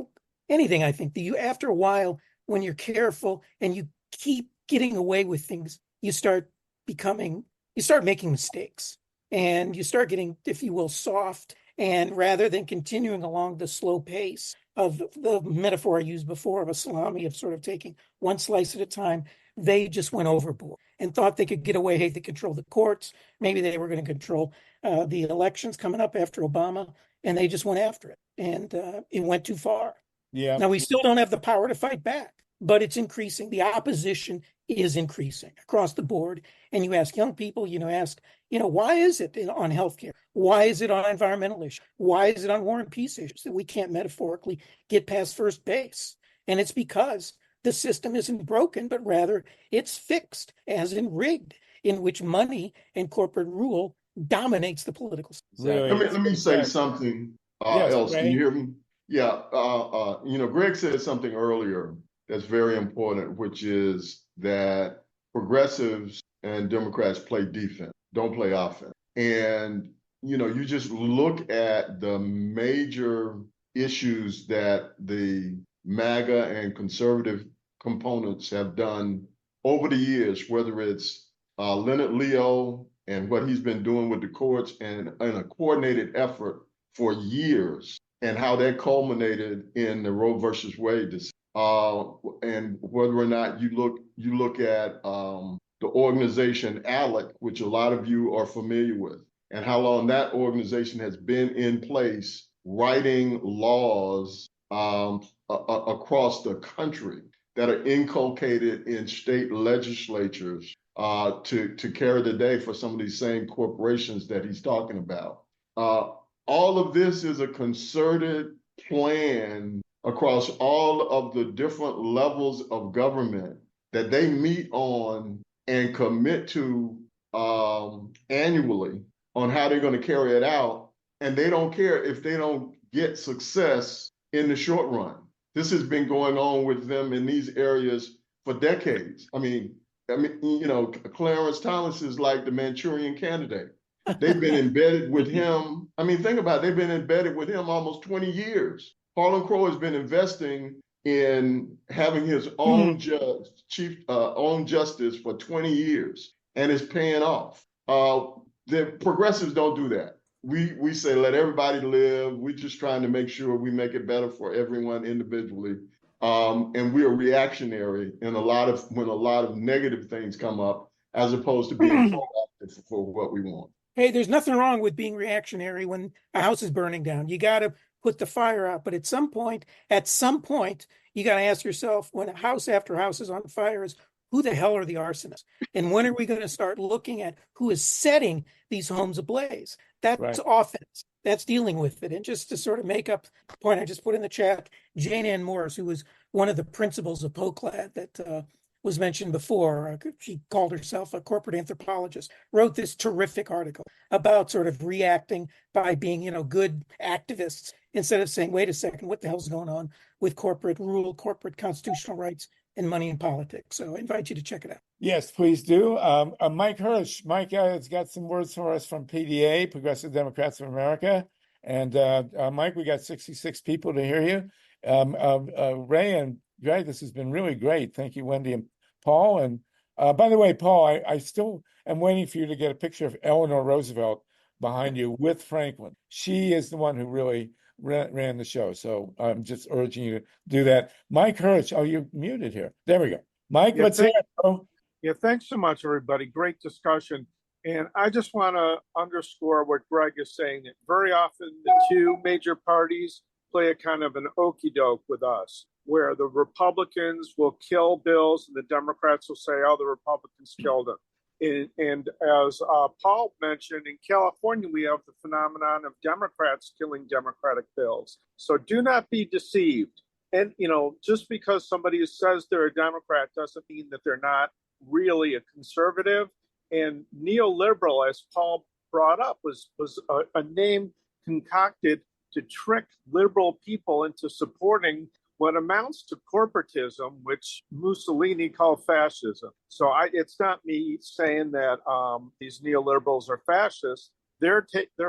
anything. I think after a while, when you're careful and you keep getting away with things, you start making mistakes and you start getting, if you will, soft. And rather than continuing along the slow pace of the metaphor I used before of a salami of sort of taking one slice at a time, they just went overboard and thought they could get away. Hey, they control the courts. Maybe they were going to control the elections coming up after Obama and they just went after it, and it went too far. Yeah. Now, we still don't have the power to fight back, but it's increasing. The opposition is increasing across the board. And you ask young people, why is it on healthcare? Why is it on environmental issues? Why is it on war and peace issues that we can't metaphorically get past first base? And it's because the system isn't broken, but rather it's fixed, as in rigged, in which money and corporate rule dominates the political system. Really, Let me say something Yes, else. Can Ray? you hear me? Yeah. Greg said something earlier that's very important, which is that progressives and Democrats play defense, don't play offense. And, you just look at the major issues that the MAGA and conservative components have done over the years, whether it's Leonard Leo and what he's been doing with the courts and a coordinated effort for years, and how that culminated in the Roe versus Wade decision. And whether or not you look at the organization ALEC, which a lot of you are familiar with, and how long that organization has been in place writing laws across the country that are inculcated in state legislatures to carry the day for some of these same corporations that he's talking about. All of this is a concerted plan across all of the different levels of government that they meet on and commit to annually on how they're going to carry it out. And they don't care if they don't get success in the short run. This has been going on with them in these areas for decades. I mean, Clarence Thomas is like the Manchurian Candidate. They've been embedded with him. I mean, think about it. They've been embedded with him almost 20 years. Harlan Crow has been investing in having his own own justice for 20 years, and it's paying off. The progressives don't do that. We say, let everybody live. We're just trying to make sure we make it better for everyone individually. And we are reactionary when a lot of negative things come up, as opposed to being proactive for what we want. Hey, there's nothing wrong with being reactionary when a house is burning down. You got to put the fire out. But at some point, you got to ask yourself, when a house after house is on fire, is who the hell are the arsonists? And when are we going to start looking at who is setting these homes ablaze? That's Right. offense. That's dealing with it. And just to sort of make up the point I just put in the chat, Jane Ann Morris, who was one of the principals of POCLAD that was mentioned before, she called herself a corporate anthropologist, wrote this terrific article about sort of reacting by being, good activists instead of saying, wait a second, what the hell's going on with corporate rule, corporate constitutional rights, and money in politics. So I invite you to check it out. Yes, please do. Mike HERSH. Mike has got some words for us from PDA, Progressive Democrats of America. And Mike, we got 66 people to hear you. Ray and Greg, this has been really great. Thank you, Wendy and Paul. And by the way, Paul, I still am waiting for you to get a picture of Eleanor Roosevelt behind you with Franklin. She is the one who really ran the show. So I'm just urging you to do that. Mike HERSH. Oh, you're muted here. There we go. Mike, Yeah, what's it? Yeah, thanks so much, everybody. Great discussion. And I just want to underscore what Greg is saying, that very often the two major parties play a kind of an okey doke with us, where the Republicans will kill bills and the Democrats will say, oh, the Republicans killed them. And as Paul mentioned, in California, we have the phenomenon of Democrats killing Democratic bills. So do not be deceived. And, just because somebody says they're a Democrat doesn't mean that they're not really a conservative. And neoliberal, as Paul brought up, was a name concocted to trick liberal people into supporting what amounts to corporatism, which Mussolini called fascism. So it's not me saying that these neoliberals are fascists. They're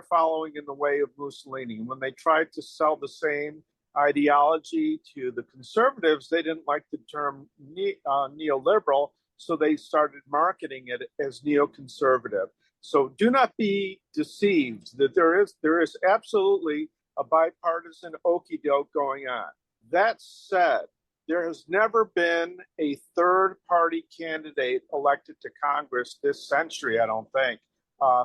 following in the way of Mussolini. When they tried to sell the same ideology to the conservatives, they didn't like the term neoliberal, so they started marketing it as neoconservative. So do not be deceived that there is absolutely a bipartisan okey doke going on. That said, there has never been a third-party candidate elected to Congress this century, I don't think.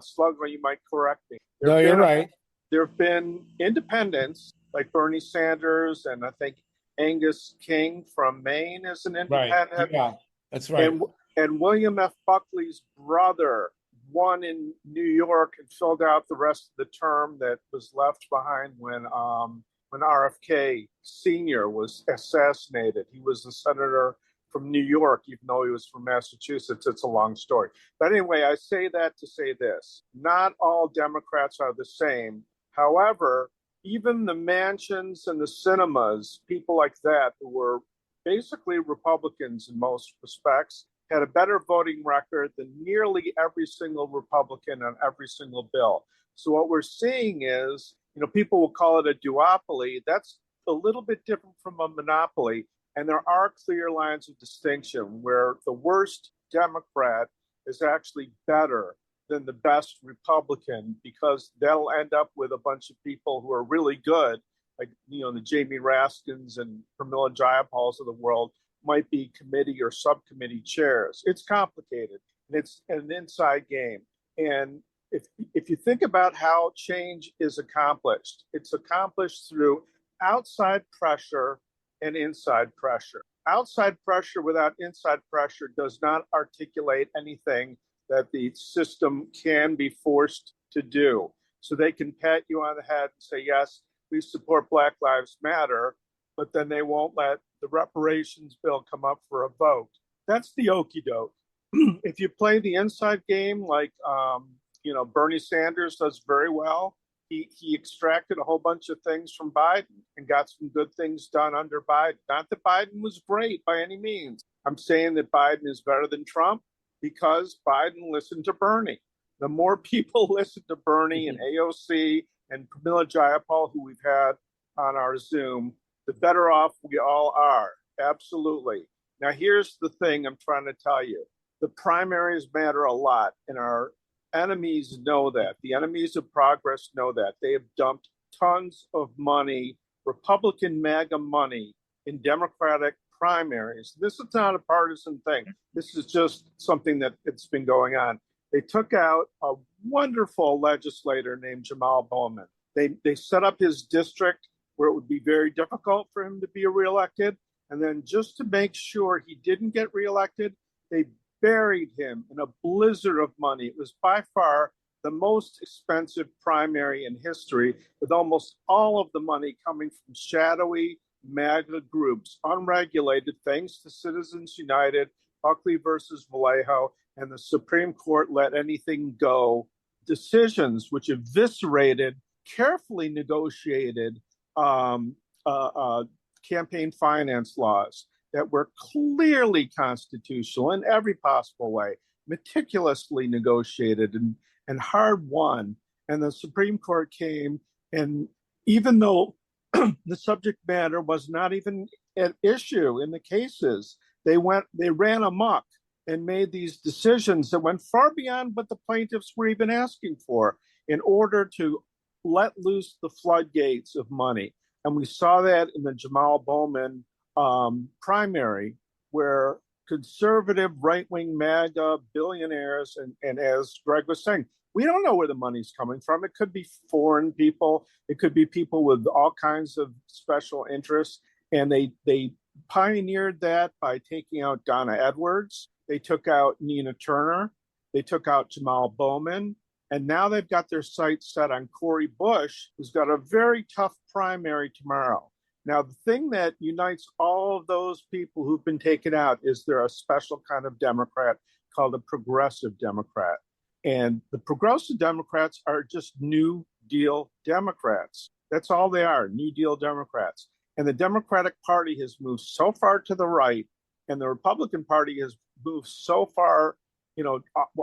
Slugler, you might correct me. No, you're right. there have been independents like Bernie Sanders, and I think Angus King from Maine is an Right. independent. Yeah, that's right. And William F. Buckley's brother won in New York and filled out the rest of the term that was left behind when RFK Sr. was assassinated. He was a senator from New York, even though he was from Massachusetts. It's a long story. But anyway, I say that to say this. Not all Democrats are the same. However, even the mansions and the cinemas, people like that who were basically Republicans in most respects, had a better voting record than nearly every single Republican on every single bill. So what we're seeing is, people will call it a duopoly. That's a little bit different from a monopoly. And there are clear lines of distinction where the worst Democrat is actually better than the best Republican, because they'll end up with a bunch of people who are really good, like, the Jamie Raskins and Pramila Jayapals of the world might be committee or subcommittee chairs. It's complicated, and it's an inside game. And if you think about how change is accomplished, it's accomplished through outside pressure and inside pressure. Outside pressure without inside pressure does not articulate anything that the system can be forced to do. So they can pat you on the head and say, yes, we support Black Lives Matter, but then they won't let the reparations bill come up for a vote. That's the okie doke. If you play the inside game, like Bernie Sanders does very well, he extracted a whole bunch of things from Biden and got some good things done under Biden. Not that Biden was great by any means. I'm saying that Biden is better than Trump because Biden listened to Bernie. The more people listen to Bernie and AOC and Pramila Jayapal, who we've had on our Zoom, the better off we all are. Absolutely. Now, here's the thing I'm trying to tell you. The primaries matter a lot, and our enemies know that. The enemies of progress know that. They have dumped tons of money, Republican MAGA money, in Democratic primaries. This is not a partisan thing. This is just something that it's been going on. They took out a wonderful legislator named Jamal Bowman. They set up his district where it would be very difficult for him to be reelected. And then just to make sure he didn't get reelected, they buried him in a blizzard of money. It was by far the most expensive primary in history, with almost all of the money coming from shadowy MAGA groups, unregulated, thanks to Citizens United, Buckley versus Vallejo, and the Supreme Court let anything go. Decisions which eviscerated carefully negotiated campaign finance laws that were clearly constitutional in every possible way, meticulously negotiated and hard won. And the Supreme Court came, and even though the subject matter was not even an issue in the cases, they ran amok and made these decisions that went far beyond what the plaintiffs were even asking for in order to let loose the floodgates of money. And we saw that in the Jamal Bowman primary, where conservative right-wing MAGA billionaires, and as Greg was saying, we don't know where the money's coming from. It could be foreign people. It could be people with all kinds of special interests. And they pioneered that by taking out Donna Edwards. They took out Nina Turner. They took out Jamal Bowman. And now they've got their sights set on Cori Bush, who's got a very tough primary tomorrow. Now, the thing that unites all of those people who've been taken out is they're a special kind of Democrat called a progressive Democrat. And the progressive Democrats are just New Deal Democrats. That's all they are, New Deal Democrats. And the Democratic Party has moved so far to the right, and the Republican Party has moved so far,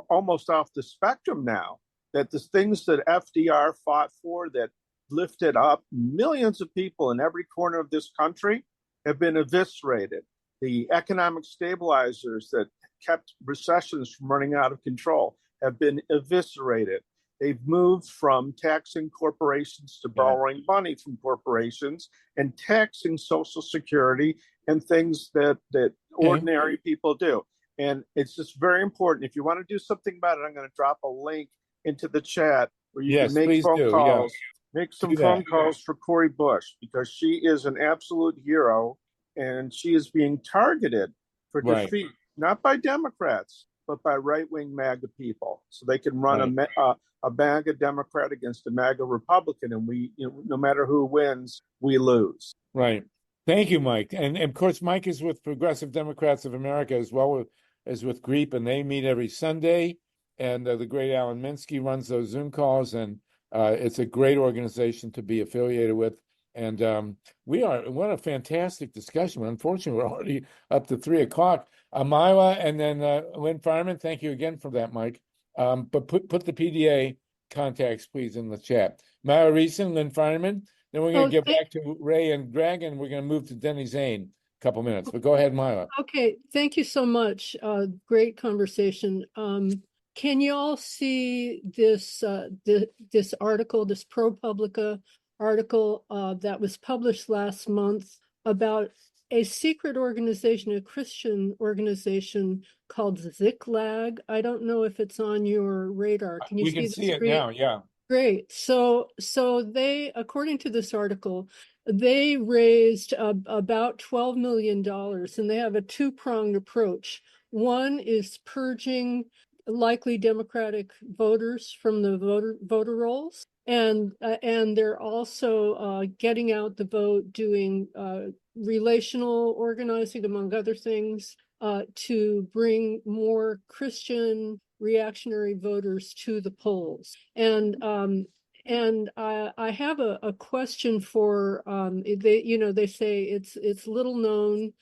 almost off the spectrum now, that the things that FDR fought for, that lifted up millions of people in every corner of this country, have been eviscerated. The economic stabilizers that kept recessions from running out of control have been eviscerated. They've moved from taxing corporations to borrowing money from corporations and taxing Social Security and things that ordinary people do. And it's just very important. If you want to do something about it, I'm going to drop a link into the chat where you can make phone calls Make some Do that. phone calls for Cori Bush because she is an absolute hero and she is being targeted for Right. defeat, not by Democrats, but by right-wing MAGA people. So they can run a MAGA Democrat against a MAGA Republican, and no matter who wins, we lose. Right. Thank you, Mike. And of course, Mike is with Progressive Democrats of America as well as with GREEP, and they meet every Sunday. And the great Alan Minsky runs those Zoom calls, and it's a great organization to be affiliated with. And what a fantastic discussion. Unfortunately, we're already up to 3:00. MYLA and then LYNN FEINERMAN, thank you again for that, Mike. But put the PDA contacts, please, in the chat. MYLA RESON, LYNN FEINERMAN. Then we're going to get back to Ray and Greg, and we're going to move to Denny Zane a couple minutes. But go ahead, MYLA. Okay, thank you so much. Great conversation. Can you all see this this article, this ProPublica article that was published last month about a secret organization, a Christian organization called Ziklag? I don't know if it's on your radar. Can you We see can the see it screen? now, yeah. Great. So they, according to this article, they raised about $12 million, and they have a two-pronged approach. One is purging likely Democratic voters from the voter rolls, and they're also getting out the vote, doing relational organizing, among other things, to bring more Christian reactionary voters to the polls. And I have a question for they say it's little known.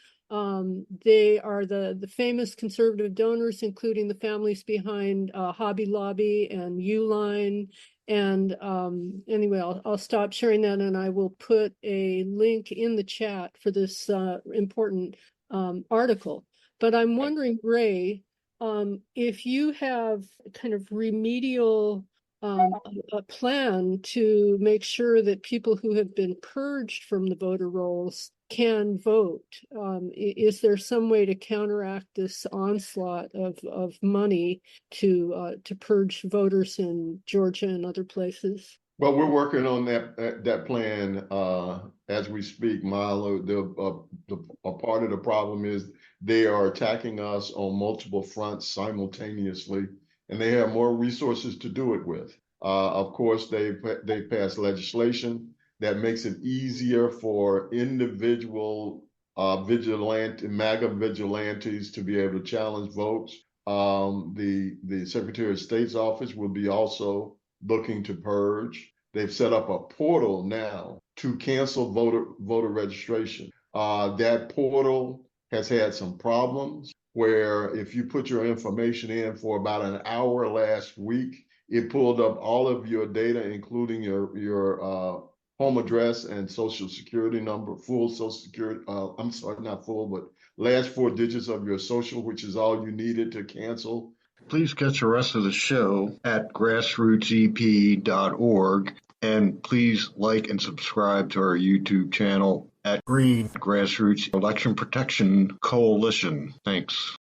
They are the famous conservative donors, including the families behind Hobby Lobby and Uline. And anyway, I'll stop sharing that, and I will put a link in the chat for this important article. But I'm wondering, Ray, if you have kind of remedial a plan to make sure that people who have been purged from the voter rolls can vote. Is there some way to counteract this onslaught of money to purge voters in Georgia and other places? Well, we're working on that plan as we speak, Milo. A part of the problem is they are attacking us on multiple fronts simultaneously, and they have more resources to do it with. Of course, they passed legislation that makes it easier for individual MAGA vigilantes to be able to challenge votes. The Secretary of State's office will be also looking to purge. They've set up a portal now to cancel voter registration. That portal has had some problems where if you put your information in for about an hour last week, it pulled up all of your data, including your home address and social security number, full social security, I'm sorry, not full, but last 4 digits of your social, which is all you needed to cancel. Please catch the rest of the show at grassrootsep.org, and please like and subscribe to our YouTube channel at GREEP, Grassroots Election Protection Coalition. Thanks.